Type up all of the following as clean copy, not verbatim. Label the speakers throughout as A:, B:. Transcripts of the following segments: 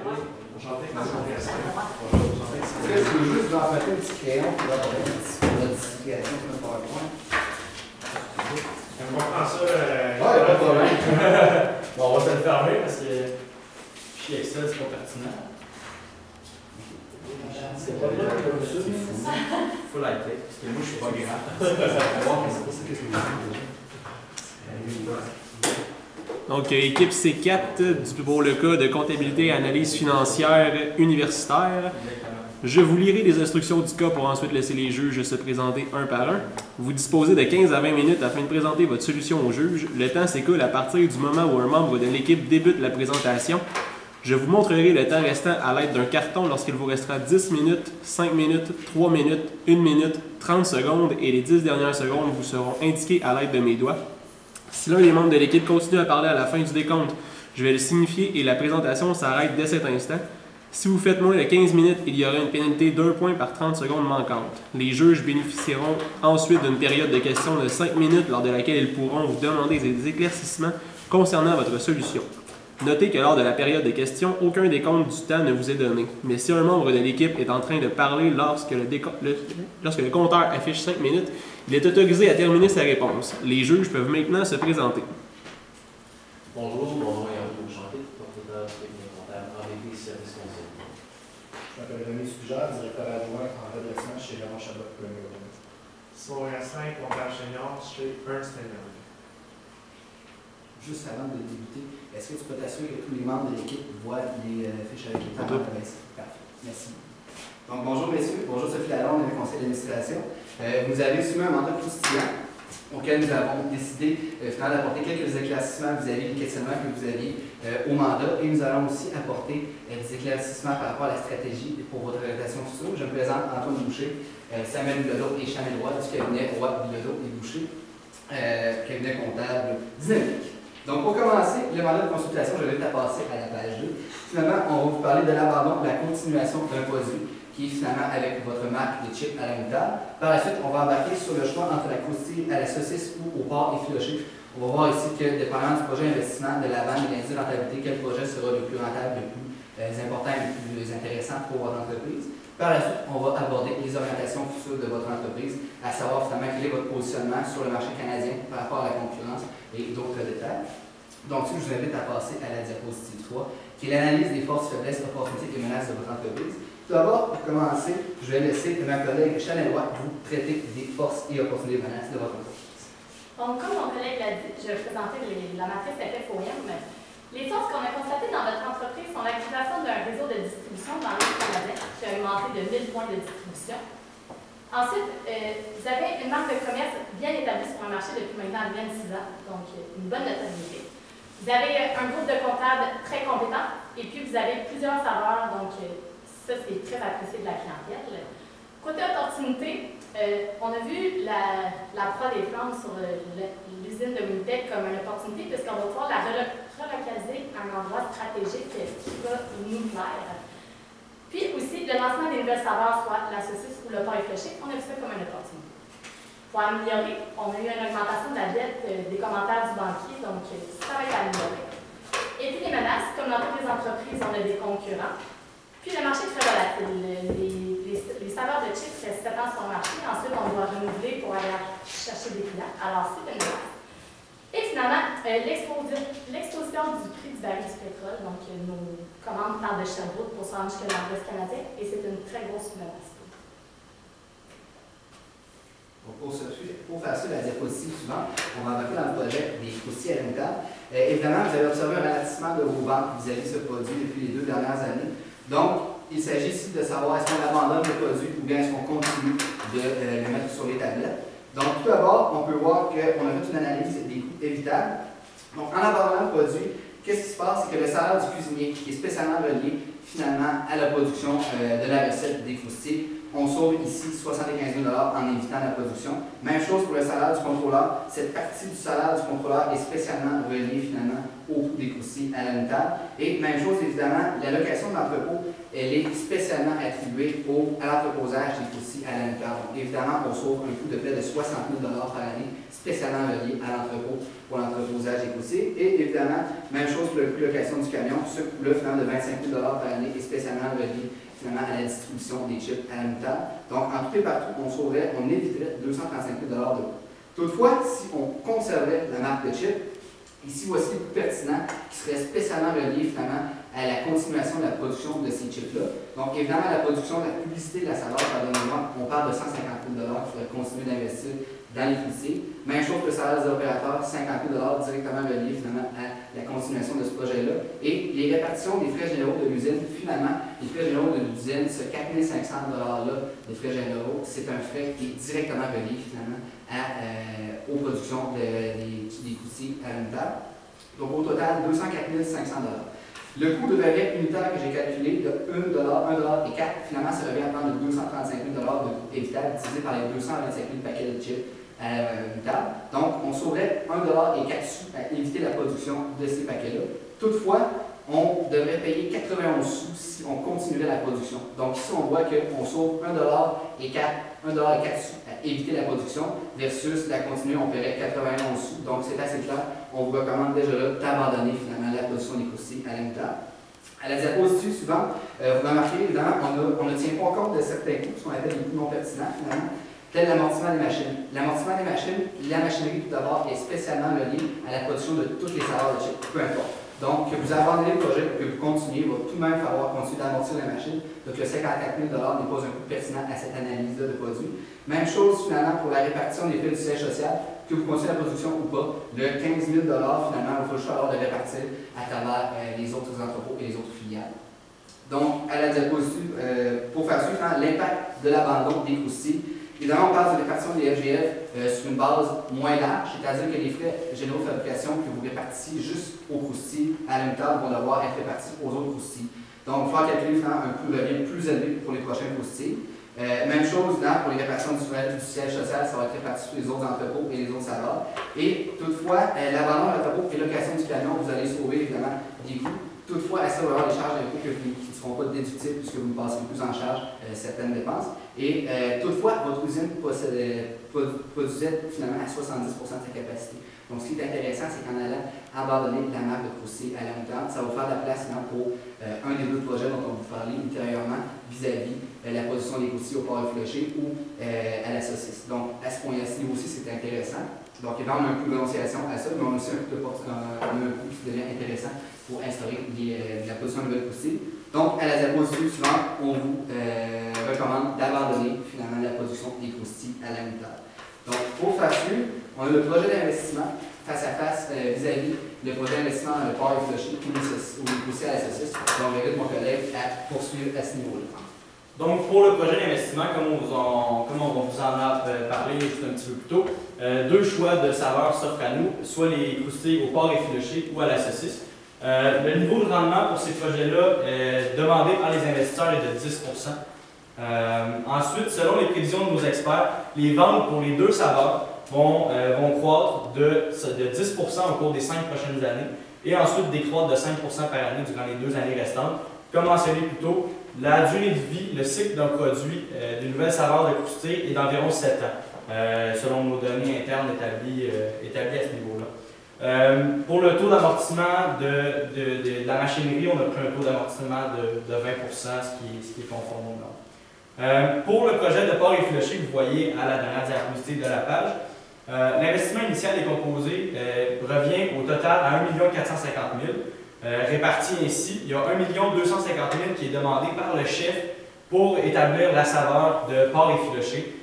A: Enchanté.
B: Est-ce que tu veux juste vous emprunter un petit crayon pour avoir une notification sur le PowerPoint?
A: On prend ça.
B: Ouais, pas de problème.
A: Bon, on va se le fermer parce que fichier Excel, c'est pas pertinent. C'est pas bien comme ça. Faut liker, parce que moi, je suis pas grand.
C: Donc, équipe C4 pour le cas de comptabilité et analyse financière universitaire. Je vous lirai les instructions du cas pour ensuite laisser les juges se présenter un par un. Vous disposez de 15 à 20 minutes afin de présenter votre solution au juge. Le temps s'écoule à partir du moment où un membre de l'équipe débute la présentation. Je vous montrerai le temps restant à l'aide d'un carton lorsqu'il vous restera 10 minutes, 5 minutes, 3 minutes, 1 minute, 30 secondes et les 10 dernières secondes vous seront indiquées à l'aide de mes doigts. Si l'un des membres de l'équipe continue à parler à la fin du décompte, je vais le signifier et la présentation s'arrête dès cet instant. Si vous faites moins de 15 minutes, il y aura une pénalité d'1 point par 30 secondes manquantes. Les juges bénéficieront ensuite d'une période de questions de 5 minutes lors de laquelle ils pourront vous demander des éclaircissements concernant votre solution. Notez que lors de la période de questions, aucun décompte du temps ne vous est donné. Mais si un membre de l'équipe est en train de parler lorsque le compteur affiche 5 minutes, il est autorisé à terminer sa réponse. Les juges peuvent maintenant se présenter.
D: Bonjour, mon nom est Andrew Enchanté, propriétaire du cabinet comptable AVP Service Conseil.
B: Je m'appelle René Sugère, directeur adjoint en redressement chez Raymond Chabot.
A: Simon Yassin, comptable senior chez Ernst & Young.
B: Juste avant de débuter, est-ce que tu peux t'assurer que tous les membres de l'équipe voient les fiches avec les temps? Parfait, merci. Donc, bonjour messieurs, bonjour Sophie Lalonde, le conseil d'administration. Vous avez soumis un mandat croustillant auquel nous avons décidé d'apporter quelques éclaircissements vis-à-vis des questionnements que vous aviez au mandat et nous allons aussi apporter des éclaircissements par rapport à la stratégie pour votre orientation future. Je me présente Antoine Boucher, Samuel Bilodeau et Chanel Roy du cabinet Roy, Bilodeau et Boucher, cabinet comptable dynamique. Donc, pour commencer, le mandat de consultation, je vais te passer à la page 2. Finalement, on va vous parler de l'abandon, de la continuation d'un produit qui est finalement avec votre marque de chips à la moutarde. Par la suite, on va embarquer sur le choix entre la croustille à la saucisse ou au porc effiloché. On va voir ici que, dépendamment du projet d'investissement, de la vente et de l'indice de rentabilité, quel projet sera le plus rentable, le plus important et le plus intéressant pour votre entreprise. Par la suite, on va aborder les orientations futures de votre entreprise, à savoir finalement quel est votre positionnement sur le marché canadien par rapport à la concurrence et d'autres détails. Donc, je vous invite à passer à la diapositive 3, qui est l'analyse des forces, faiblesses, opportunités et menaces de votre entreprise. Tout d'abord, pour commencer, je vais laisser ma collègue Chanel Roy vous traiter des forces et opportunités et menaces de votre entreprise.
E: Donc, comme mon collègue l'a dit, je vais présenter la matrice FFOM. Les forces qu'on a constatées dans votre entreprise sont l'activation d'un réseau de distribution dans l'Est canadien qui a augmenté de 1000 points de distribution. Ensuite, vous avez une marque de commerce bien établie sur un marché depuis maintenant 26 ans, donc une bonne notabilité. Vous avez un groupe de comptables très compétents et puis vous avez plusieurs saveurs, donc ça c'est très apprécié de la clientèle. Côté opportunité, on a vu la proie des flammes sur l'usine de Winnipeg comme une opportunité puisqu'on va pouvoir la relocaliser à un endroit stratégique qui va nous plaire. Puis aussi, le lancement des nouvelles saveurs, soit la saucisse ou le porc effiloché, on a vu ça comme une opportunité. Pour améliorer, on a eu une augmentation de la dette des commentaires du banquier, donc ça va être amélioré. Et puis les menaces, comme dans toutes les entreprises, on a des concurrents. Puis le marché est très volatile. Les saveurs de chips restent 7 ans sur le marché. Ensuite, on doit renouveler pour aller chercher des clients. Alors, c'est une menace. Et finalement, l'exposition du prix du baril du pétrole. Donc, nos commandes partent de Sherbrooke pour se rendre jusqu'à l'Ouest canadien. Et c'est une très grosse menace.
B: Donc, pour faire ça, la diapositive suivante, on va embarquer dans le projet des croustilles à la moutarde. Évidemment, vous avez observé un ralentissement de vos ventes vis-à-vis de ce produit depuis les 2 dernières années. Donc, il s'agit ici de savoir est-ce qu'on abandonne le produit ou bien est-ce qu'on continue de le mettre sur les tablettes. Donc, tout d'abord, on peut voir qu'on a fait une analyse des coûts évitables. Donc, en abandonnant le produit, qu'est-ce qui se passe? C'est que le salaire du cuisinier, qui est spécialement relié finalement à la production de la recette des croustilles, on sauve ici 75 000 en évitant la production. Même chose pour le salaire du contrôleur. Cette partie du salaire du contrôleur est spécialement reliée finalement au coût des croustilles à la table. Et même chose évidemment, la location de l'entrepôt, elle est spécialement attribuée à l'entreposage des croustilles à la table. Donc évidemment, on sauve un coût de près de 60 000 par année, spécialement relié à l'entrepôt pour l'entreposage des croustilles. Et évidemment, même chose pour le coût de location du camion, ce coût-là finalement de 25 000 par année est spécialement relié finalement à la distribution des chips à la moutarde. Donc, en tout et partout, on éviterait 235 000 de coût. Toutefois, si on conservait la marque de chip, ici voici le coût pertinent qui serait spécialement relié finalement à la continuation de la production de ces chips-là. Donc, évidemment, la production, la publicité de la saveur, pardonnez-moi, on parle de 150 000 qui faudrait continuer d'investir dans les croustilles. Même chose que le salaire des opérateurs, 50 000 directement relié finalement à la continuation de ce projet-là. Et les répartitions des frais généraux de l'usine, finalement, les frais généraux de l'usine, ce 4 500 $-là des frais généraux, c'est un frais qui est directement relié finalement aux productions des croustilles à l'unitaire. Donc au total, 204 500 $. Le coût de variable unitaire que j'ai calculé de 1 $, 1 $ et 4, finalement, ça revient à prendre 235 000 $ de coût évitable divisé par les 225 000 paquets de chips à l'unitaire. Donc, on sauverait 1 $ et 4 sous à éviter la production de ces paquets-là. Toutefois, on devrait payer 91 sous si on continuerait la production. Donc ici, on voit qu'on sauve 1 $ et 4 sous à éviter la production versus la continuer, on paierait 91 sous. Donc c'est assez clair. On vous recommande déjà là d'abandonner finalement la production des croustilles à la moutarde. À la diapositive suivante, vous remarquez évidemment on ne tient pas compte de certains coûts, ce qu'on appelle des coûts non pertinents finalement, tel l'amortissement des machines. L'amortissement des machines, la machinerie tout d'abord est spécialement reliée à la production de toutes les saveurs de chips, peu importe. Donc, que vous abandonnez le projet, que vous continuez, il va tout de même falloir continuer d'amortir la machine. Donc, le 54 000 $ n'est pas un coût pertinent à cette analyse-là de produit. Même chose, finalement, pour la répartition des frais du siège social, que vous continuez la production ou pas. Le 15 000 $, finalement, il faut juste falloir le répartir à travers les autres entrepôts et les autres filiales. Donc, à la diapositive, pour faire suivre l'impact de l'abandon des croustilles, évidemment, on parle de répartition des FGF sur une base moins large, c'est-à-dire que les frais généraux de fabrication que vous répartissiez juste aux croustilles à la moutarde vont devoir être répartis aux autres croustilles. Donc, il faut calculer un coût de revient plus élevé pour les prochaines croustilles. Même chose pour les répartitions du siège social, ça va être réparti sur les autres entrepôts et les autres saveurs. Et toutefois, l'abandon de l'entrepôt et location du camion, vous allez sauver évidemment des coûts. Toutefois, à ça, vous allez avoir des charges d'impôt qui ne seront pas déductibles puisque vous ne passerez plus en charge certaines dépenses. Et toutefois, votre usine produisait finalement à 70% de sa capacité. Donc, ce qui est intéressant, c'est qu'en allant abandonner la marque de croustilles à la moutarde, ça va faire de la place pour un des deux projets dont on va vous parler ultérieurement vis-à-vis la production des croustilles au porc effiloché ou à la saucisse. Donc, à ce niveau-ci, c'est intéressant. Donc, évidemment, on a un coût de renonciation à ça, mais on a aussi un coût qui devient intéressant pour instaurer la production de nouvelles croustilles. Donc, à la diapositive suivante, on vous recommande d'abandonner finalement la production des croustilles à la moutarde. Donc, pour faire suivre, on a le projet d'investissement face à face vis-à-vis le projet d'investissement dans le porc effiloché ou les croustilles à la saucisse. Donc, j'invite mon collègue à poursuivre à ce niveau-là.
A: Donc, pour le projet d'investissement, comme on vous en a parlé juste un petit peu plus tôt, deux choix de saveurs s'offrent à nous, soit les croustilles au porc effiloché ou à la saucisse. Le niveau de rendement pour ces projets-là demandé par les investisseurs est de 10 %. Ensuite, selon les prévisions de nos experts, les ventes pour les deux saveurs vont croître de 10 % au cours des 5 prochaines années et ensuite décroître de 5 % par année durant les 2 années restantes. Comme mentionné plus tôt, la durée de vie, le cycle d'un produit, d'une nouvelle saveur de croustilles est d'environ 7 ans, selon nos données internes établies à ce niveau-là. Pour le taux d'amortissement de la machinerie, on a pris un taux d'amortissement de 20 % ce qui est conforme aux normes. Pour le projet de porc effiloché que vous voyez à la dernière diapositive de la page, l'investissement initial décomposé revient au total à 1 450 000 $. Réparti ainsi, il y a 1 250 000 qui est demandé par le chef pour établir la saveur de porc effiloché,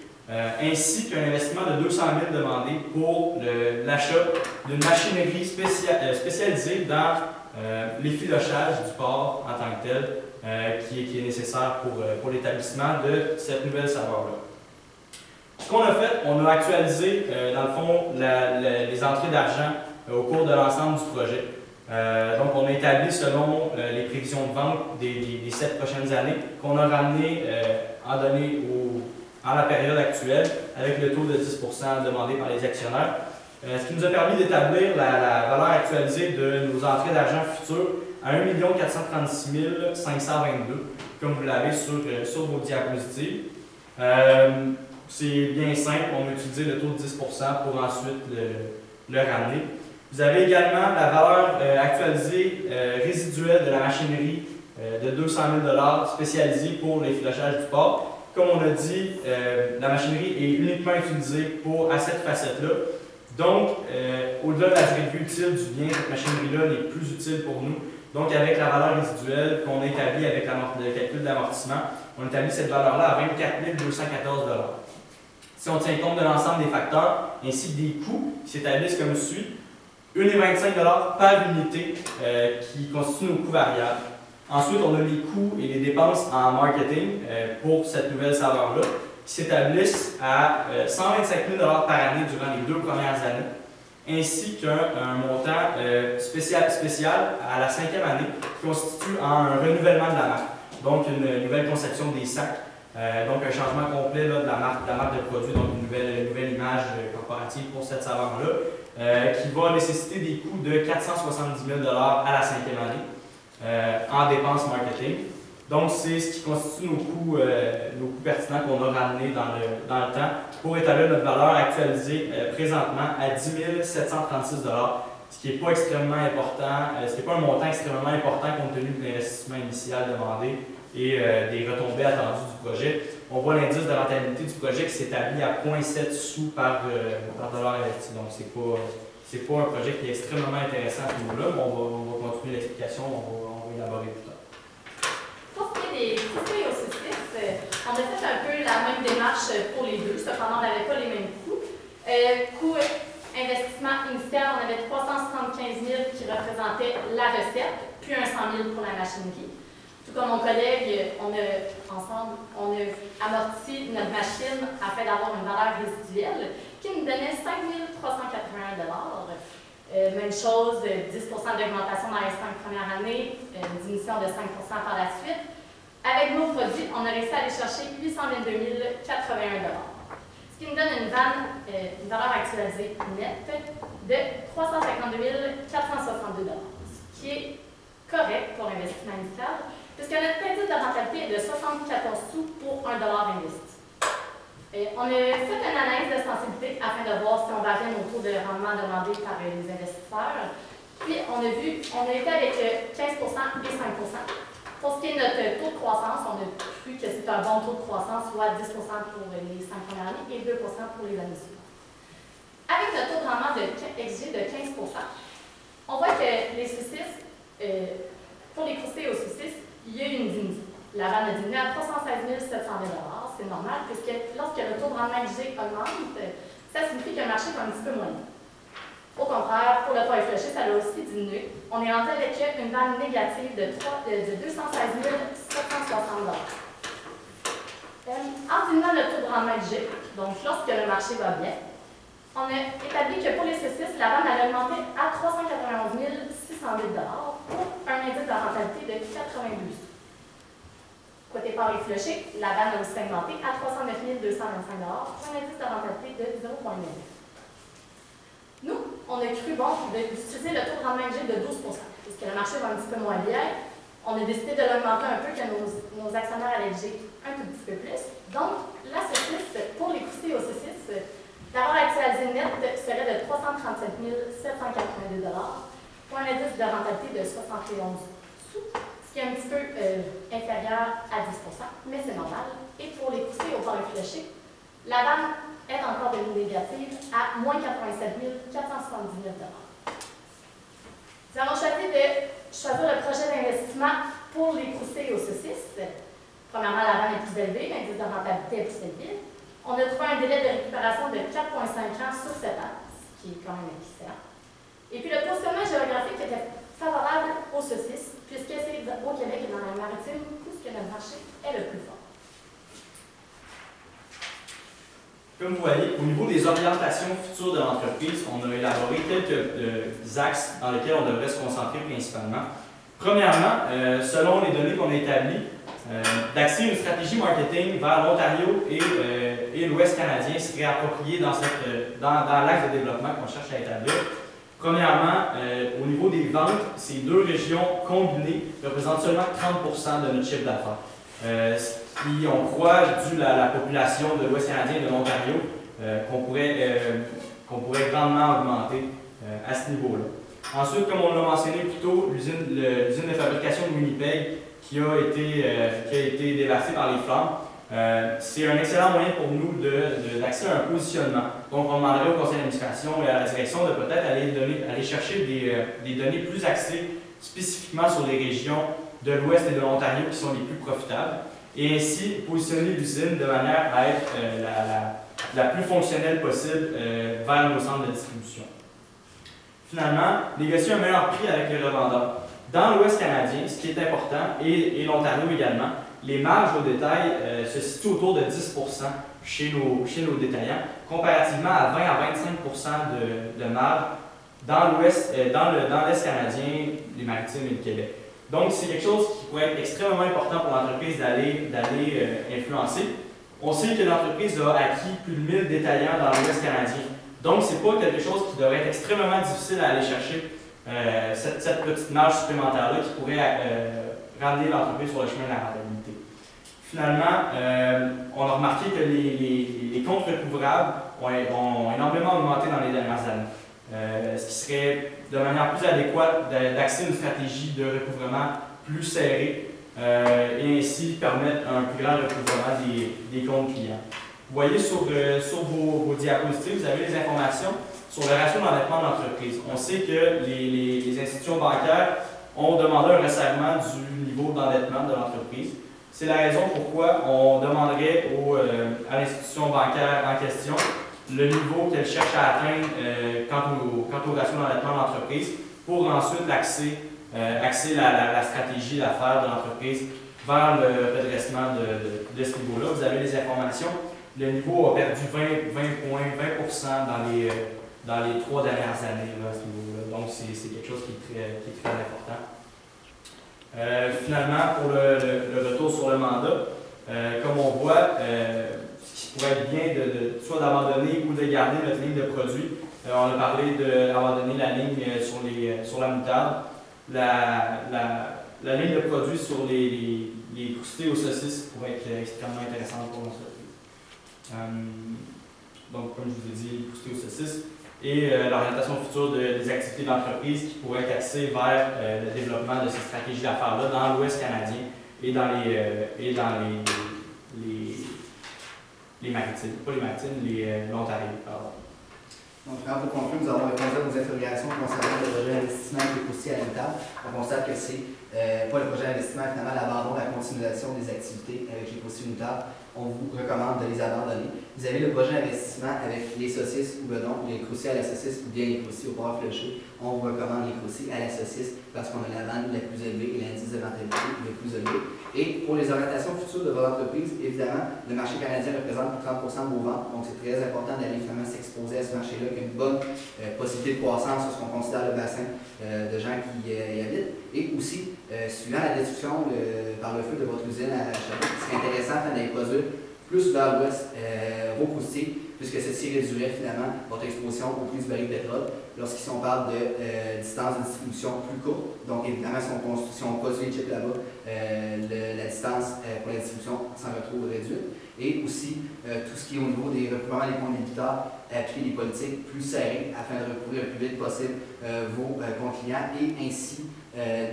A: ainsi qu'un investissement de 200 000 demandé pour l'achat d'une machinerie spécialisée dans l'effilochage du porc en tant que tel, qui est nécessaire pour l'établissement de cette nouvelle saveur-là. Ce qu'on a fait, on a actualisé, dans le fond, les entrées d'argent au cours de l'ensemble du projet. Donc, on a établi selon les prévisions de vente des 7 prochaines années qu'on a ramené en données à la période actuelle avec le taux de 10 demandé par les actionnaires. Ce qui nous a permis d'établir la valeur actualisée de nos entrées d'argent futures à 1 436 522, comme vous l'avez sur vos diapositives. C'est bien simple, on a utilisé le taux de 10 pour ensuite le ramener. Vous avez également la valeur actualisée résiduelle de la machinerie de 200 000 spécialisée pour les filochages du port. Comme on a dit, la machinerie est uniquement utilisée à cette facette-là. Donc, au-delà de la durée de vie utile du bien, cette machinerie-là n'est plus utile pour nous. Donc, avec la valeur résiduelle qu'on a établie avec le calcul d'amortissement, on établit cette valeur-là à 24 214 $. Si on tient compte de l'ensemble des facteurs ainsi que des coûts qui s'établissent comme suit, 1,25 $ par unité qui constituent nos coûts variables. Ensuite, on a les coûts et les dépenses en marketing pour cette nouvelle saveur-là qui s'établissent à 125 000 $ par année durant les 2 premières années, ainsi qu'un montant spécial à la 5e année qui constitue un renouvellement de la marque. Donc, une nouvelle conception des sacs, donc un changement complet là, de la marque de produit, donc une nouvelle image corporative pour cette saveur-là, qui va nécessiter des coûts de 470 000 $ à la 5e année en dépenses marketing. Donc, c'est ce qui constitue nos coûts pertinents qu'on a ramenés dans le temps pour établir notre valeur actualisée présentement à 10 736 $, ce qui n'est pas extrêmement important, ce qui n'est pas un montant extrêmement important compte tenu de l'investissement initial demandé et des retombées attendues du projet. On voit l'indice de rentabilité du projet qui s'établit à 0,7 sous par dollar investi. Donc, c'est pas un projet qui est extrêmement intéressant à ce niveau-là, mais on va continuer l'explication, on va élaborer plus tard.
E: Pour ce qui est des coûts au saucisses, on a fait un peu la même démarche pour les deux, cependant on n'avait pas les mêmes coûts. Coût investissement initial, on avait 375 000 qui représentait la recette, puis un 100 000 pour la machinerie. Tout comme mon collègue, on a amorti notre machine afin d'avoir une valeur résiduelle qui nous donnait 5 381 $. Même chose, 10 d'augmentation dans les 5 premières années, une diminution de 5 par la suite. Avec nos produits, on a réussi à aller chercher 822 081 $. Ce qui nous donne une valeur actualisée nette de 352 462 $, ce qui est correct pour l'investissement initial, puisque notre indice de rentabilité est de 74 sous pour 1 $ investi. On a fait une analyse de sensibilité afin de voir si on variait nos taux de rendement demandés par les investisseurs. Puis, on a été avec 15 et 5 Pour ce qui est de notre taux de croissance, on a vu que c'est un bon taux de croissance, soit 10 pour les 5 premières années et 2 pour les années suivantes. Avec notre taux de rendement exigé de 15 on voit que les saucisses, pour les croustilles aux saucisses, il y a eu une diminution. La vanne a diminué à 316 700 $. C'est normal, puisque lorsque le taux de rendement exigé augmente, ça signifie que le marché est un petit peu moyen. Au contraire, pour le porc effiloché, ça a aussi diminué. On est rendu avec une vanne négative de 216 760 $. En diminuant le taux de rendement exigé, donc lorsque le marché va bien, on a établi que pour les saucisses, la vanne a augmenté à 391 600 000 $ pour un indice de rentabilité de 92. Côté porc effiloché, la vanne a aussi augmenté à 309 225 $ pour un indice de rentabilité de 0,9. Nous, on a cru bon d'utiliser le taux de rendement exigé de 12 puisque le marché va un petit peu moins bien. On a décidé de l'augmenter un peu que nos actionnaires allaient exiger un tout petit peu plus. Donc, la saucisse, pour les croustilles aux saucisses, la valeur actualisée nette serait de 337 782 $ pour un indice de rentabilité de 71 sous, ce qui est un petit peu inférieur à 10 mais c'est normal. Et pour les croustilles au porc effiloché, la vanne est encore de négative à moins 87 470 000 $. Nous avons choisi de choisir le projet d'investissement pour les croustilles aux saucisses. Premièrement, la vanne est plus élevée, l'indice de rentabilité est plus élevé. On a trouvé un délai de récupération de 4,5 ans sur 7 ans, ce qui est quand même excellent. Et puis le positionnement géographique était favorable aux saucisses, puisque c'est au Québec et dans la maritime où notre marché est le plus fort.
A: Comme vous voyez, au niveau des orientations futures de l'entreprise, on a élaboré quelques axes dans lesquels on devrait se concentrer principalement. Premièrement, selon les données qu'on a établies, d'axer une stratégie marketing vers l'Ontario et l'Ouest canadien serait approprié dans l'axe de développement qu'on cherche à établir. Premièrement, au niveau des ventes, ces deux régions combinées représentent seulement 30% de notre chiffre d'affaires. Ce qui, on croit, dû à la population de l'Ouest canadien et de l'Ontario, qu'on pourrait grandement augmenter à ce niveau-là. Ensuite, comme on l'a mentionné plus tôt, l'usine de fabrication de Winnipeg qui a été dévastée par les flammes, c'est un excellent moyen pour nous d'accéder à un positionnement. Donc, on demanderait au conseil d'administration et à la direction de peut-être aller chercher des données plus axées spécifiquement sur les régions de l'Ouest et de l'Ontario qui sont les plus profitables, et ainsi positionner l'usine de manière à être la plus fonctionnelle possible vers nos centres de distribution. Finalement, négocier un meilleur prix avec les revendeurs. Dans l'Ouest canadien, ce qui est important, et l'Ontario également, les marges au détail se situent autour de 10% chez nos détaillants, comparativement à 20 à 25% de marge dans l'Est canadien, les Maritimes et le Québec. Donc, c'est quelque chose qui pourrait être extrêmement important pour l'entreprise d'aller influencer. On sait que l'entreprise a acquis plus de 1000 détaillants dans l'Ouest canadien. Donc, ce n'est pas quelque chose qui devrait être extrêmement difficile à aller chercher, cette petite marge supplémentaire-là qui pourrait ramener l'entreprise sur le chemin de la rentabilité. Finalement, on a remarqué que les comptes recouvrables ont énormément augmenté dans les dernières années. Ce qui serait de manière plus adéquate d'axer une stratégie de recouvrement plus serrée et ainsi permettre un plus grand recouvrement des comptes clients. Vous voyez sur vos diapositives, vous avez les informations sur le ratio d'endettement de l'entreprise. On sait que les institutions bancaires ont demandé un resserrement du niveau d'endettement de l'entreprise. C'est la raison pourquoi on demanderait à l'institution bancaire en question le niveau qu'elle cherche à atteindre quant au ratio d'endettement de l'entreprise pour ensuite axer la stratégie d'affaires de l'entreprise vers le redressement de ce niveau-là. Vous avez les informations. Le niveau a perdu 20% dans les 3 dernières années là, à ce niveau-là. Donc, c'est quelque chose qui est très important. Finalement, pour le retour sur le mandat, comme on voit, ce qui pourrait être bien soit d'abandonner ou de garder notre ligne de produits. On a parlé d'abandonner la ligne sur la moutarde. La ligne de produits sur les croustilles aux saucisses pourrait être extrêmement intéressante pour l'entreprise. Donc, comme je vous ai dit, les croustilles aux saucisses et l'orientation future des activités d'entreprise qui pourraient être axées vers le développement de ces stratégies d'affaires-là dans l'Ouest canadien et dans les maritimes, pas les maritimes, l'Ontario, pardon.
B: Donc, pour conclure, nous avons répondu à vos interrogations concernant le projet d'investissement qui est aussi à l'État. On constate que c'est pas le projet d'investissement, finalement, l'abandon, la continuation des activités avec les croustilles moutardes. On vous recommande de les abandonner. Vous avez le projet d'investissement avec les saucisses ou bedons, les croustilles à la saucisse ou bien les croustilles au porc fléché. On vous recommande les croustilles à la saucisse parce qu'on a la vente la plus élevée et l'indice de rentabilité le plus élevé. Et pour les orientations futures de votre entreprise, évidemment, le marché canadien représente 30% de vos ventes. Donc, c'est très important d'aller finalement s'exposer à ce marché-là, qui a une bonne possibilité de croissance sur ce qu'on considère le bassin de gens qui y habitent. Et aussi, suivant la destruction par le feu de votre usine à Château, c'est intéressant d'aller produire plus vers l'ouest, vos croustilles, puisque ceci réduirait finalement votre exposition au prix du baril de pétrole lorsqu'on parle de distance de distribution plus courte. Donc, évidemment, si on produit les chips là-bas, la distance pour la distribution s'en retrouve réduite. Et aussi, tout ce qui est au niveau des recouvrements des comptes débiteurs, appliquer des politiques plus serrées afin de recouvrir le plus vite possible vos comptes clients et ainsi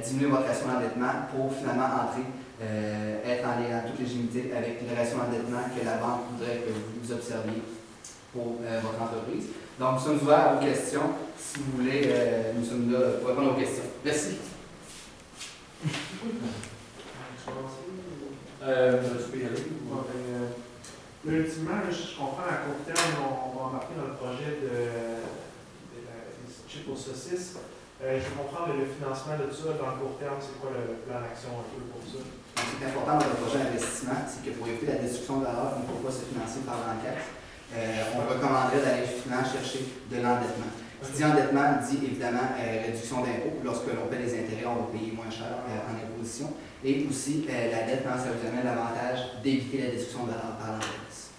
B: diminuer votre ratio d'endettement pour finalement être en toute légitimité avec le ratio d'endettement que la banque voudrait que vous observiez pour votre entreprise. Donc, nous sommes ouverts à vos questions. Si vous voulez, nous sommes là pour répondre aux questions. Merci.
F: Ultimement, je comprends à court terme, on va embarquer dans le projet des chips aux saucisses. Je comprends le financement de tout ça dans le court terme, c'est quoi le plan d'action un peu pour ça?
B: Ce qui est important dans le projet d'investissement, c'est que pour éviter la destruction de valeur, on ne peut pas se financer par l'enquête. on recommanderait d'aller justement chercher de l'endettement. Qui dit endettement dit évidemment réduction d'impôts. Lorsque l'on paie des intérêts, on va payer moins cher en imposition. Et aussi, la dette, ça vous amène l'avantage d'éviter la destruction de valeur par l'entreprise.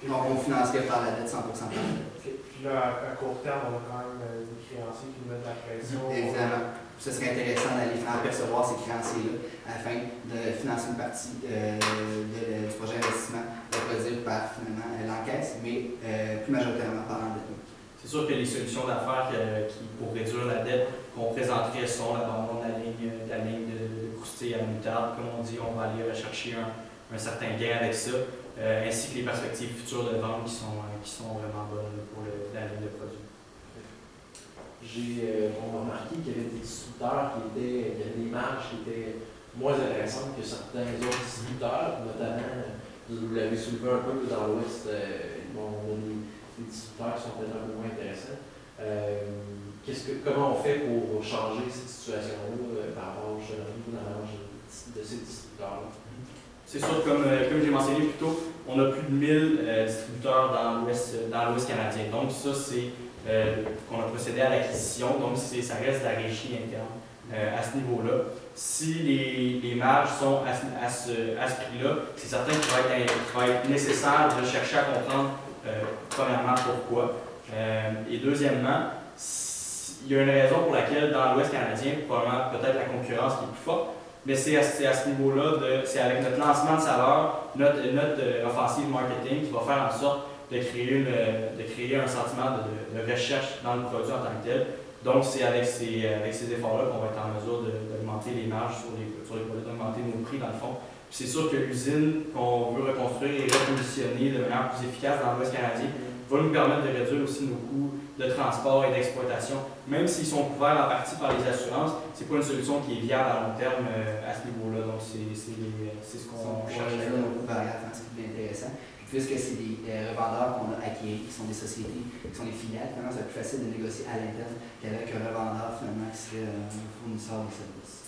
B: Donc, on financerait par la dette 100% par la dette.
F: Puis là, à court terme, on a quand même des créanciers qui nous mettent la pression.
B: Évidemment. Ce serait intéressant d'aller faire percevoir ces créanciers-là afin de financer une partie du projet d'investissement produit par finalement l'encaisse, mais plus majoritairement par l'endettement.
A: C'est sûr que les solutions d'affaires pour réduire la dette qu'on présenterait sont l'abandon de la ligne de croustille à la moutarde. Comme on dit, on va aller rechercher un certain gain avec ça, ainsi que les perspectives futures de vente qui sont vraiment bonnes pour la ligne de produits.
D: On a remarqué qu'il y avait des distributeurs il y avait des marges qui étaient moins intéressantes que certains autres distributeurs, notamment, vous l'avez soulevé un peu dans l'Ouest, on a des distributeurs qui sont peut-être un peu moins intéressants. Comment on fait pour changer cette situation-là par rapport justement dans la marge de ces distributeurs-là?
A: C'est sûr, comme j'ai mentionné plus tôt, on a plus de 1000 distributeurs dans l'Ouest canadien. Donc ça, c'est qu'on a procédé à l'acquisition, donc ça reste de la régie interne à ce niveau-là. Si les marges sont à ce prix-là, c'est certain qu'il va être nécessaire de chercher à comprendre premièrement pourquoi. Et deuxièmement, il y a une raison pour laquelle dans l'Ouest canadien, probablement peut-être la concurrence qui est plus forte, mais c'est à ce niveau-là, c'est avec notre lancement de saveur, notre offensive marketing qui va faire en sorte de créer un sentiment de recherche dans le produit en tant que tel. Donc, c'est avec ces efforts-là qu'on va être en mesure d'augmenter les marges sur les produits, d'augmenter nos prix dans le fond. C'est sûr que l'usine qu'on veut reconstruire et repositionner de manière plus efficace dans l'Ouest canadien va nous permettre de réduire aussi nos coûts de transport et d'exploitation. Même s'ils sont couverts en partie par les assurances, ce n'est pas une solution qui est viable à long terme à ce niveau-là. Donc, c'est ce qu'on cherche.
B: C'est nos coûts variables, ce qui est intéressant. Puisque c'est des revendeurs qu'on a acquis, qui sont des sociétés, qui sont des filiales, finalement, c'est plus facile de négocier à l'interne qu'avec un revendeur finalement qui serait un fournisseur de services.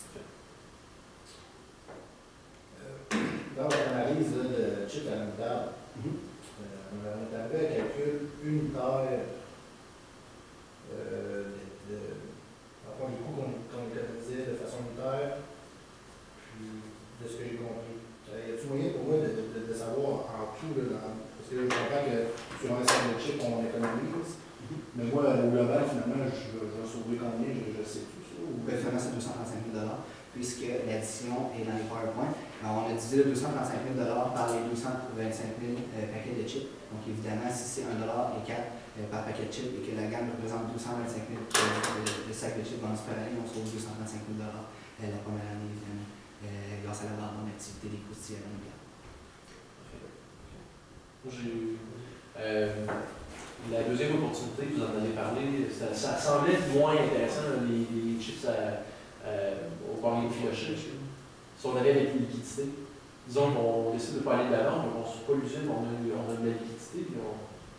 G: Dans votre analyse de chips à la moutarde, on a établi un calcul unitaire du coût qu'on économisait de façon unitaire, puis de ce que j'ai compris. Y a-t-il moyen pour moi de savoir en tout, parce que je comprends que sur un certain chip, on économise, mais moi, au global, finalement, je vais sauver combien, je sais tout ça.
B: Finalement, c'est 235 000 $, puisque l'addition est dans les PowerPoint. Alors, on a divisé le 235 000 $ par les 225 000 paquets de chips. Donc, évidemment, si c'est 1 $ et 4 par paquet de chips et que la gamme représente 225 000 de sacs de chips vendus par année, on sauve 235 000 $ la première année, évidemment. Grâce à l'abandon d'activité des croustilles à la moutarde.
D: La deuxième opportunité, vous en avez parlé, ça semblait moins intéressant, les chips au port effiloché. Si on avait avec une liquidité, disons qu'on décide de ne pas aller de l'avant, on ne construit pas l'usine, on a de la liquidité,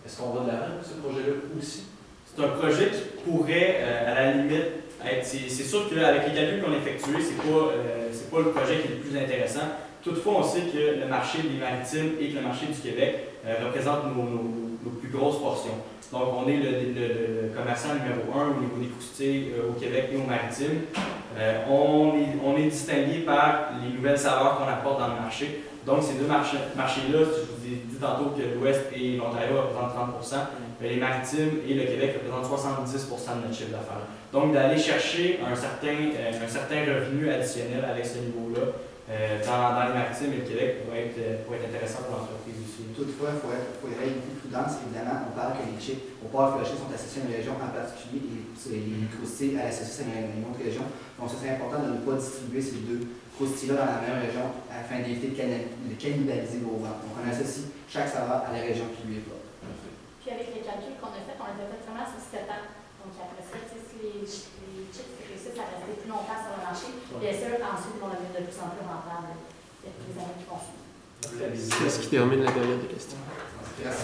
D: est-ce qu'on va de l'avant avec ce projet-là aussi?
A: C'est un projet qui pourrait, à la limite, c'est sûr qu'avec les calculs qu'on a effectués, c'est pas le projet qui est le plus intéressant. Toutefois, on sait que le marché des maritimes et que le marché du Québec représentent nos plus grosses portions. Donc, on est le commerçant numéro 1 au niveau des croustilles au Québec et aux maritimes. On est distingué par les nouvelles saveurs qu'on apporte dans le marché. Donc, ces deux marchés-là, je vous ai dit tantôt que l'Ouest et l'Ontario représentent 30 %, mais les maritimes et le Québec représentent 70 % de notre chiffre d'affaires. Donc, d'aller chercher un certain revenu additionnel avec ce niveau-là dans les maritimes et le Québec pourrait être intéressant pour l'entreprise aussi.
B: Toutefois, il faut y avoir beaucoup de prudence. Évidemment, on parle que les chips au port effiloché sont associés à une région en particulier et les croustilles à l'associer à une autre région. Donc, ce serait important de ne pas distribuer ces deux croustilles-là dans la même région afin d'éviter de cannibaliser vos ventes. Donc, on associe chaque saveur à la région qui lui est propre.
E: Puis avec les calculs qu'on a faits, on les a fait vraiment sur 7 ans. Donc après ça, si les chips réussissent à rester plus longtemps sur le marché, bien sûr, ensuite, ils vont devenir de plus en plus rentables. Il y a tous les années qui vont suivre.
C: C'est ce qui termine la période de questions.
B: Merci.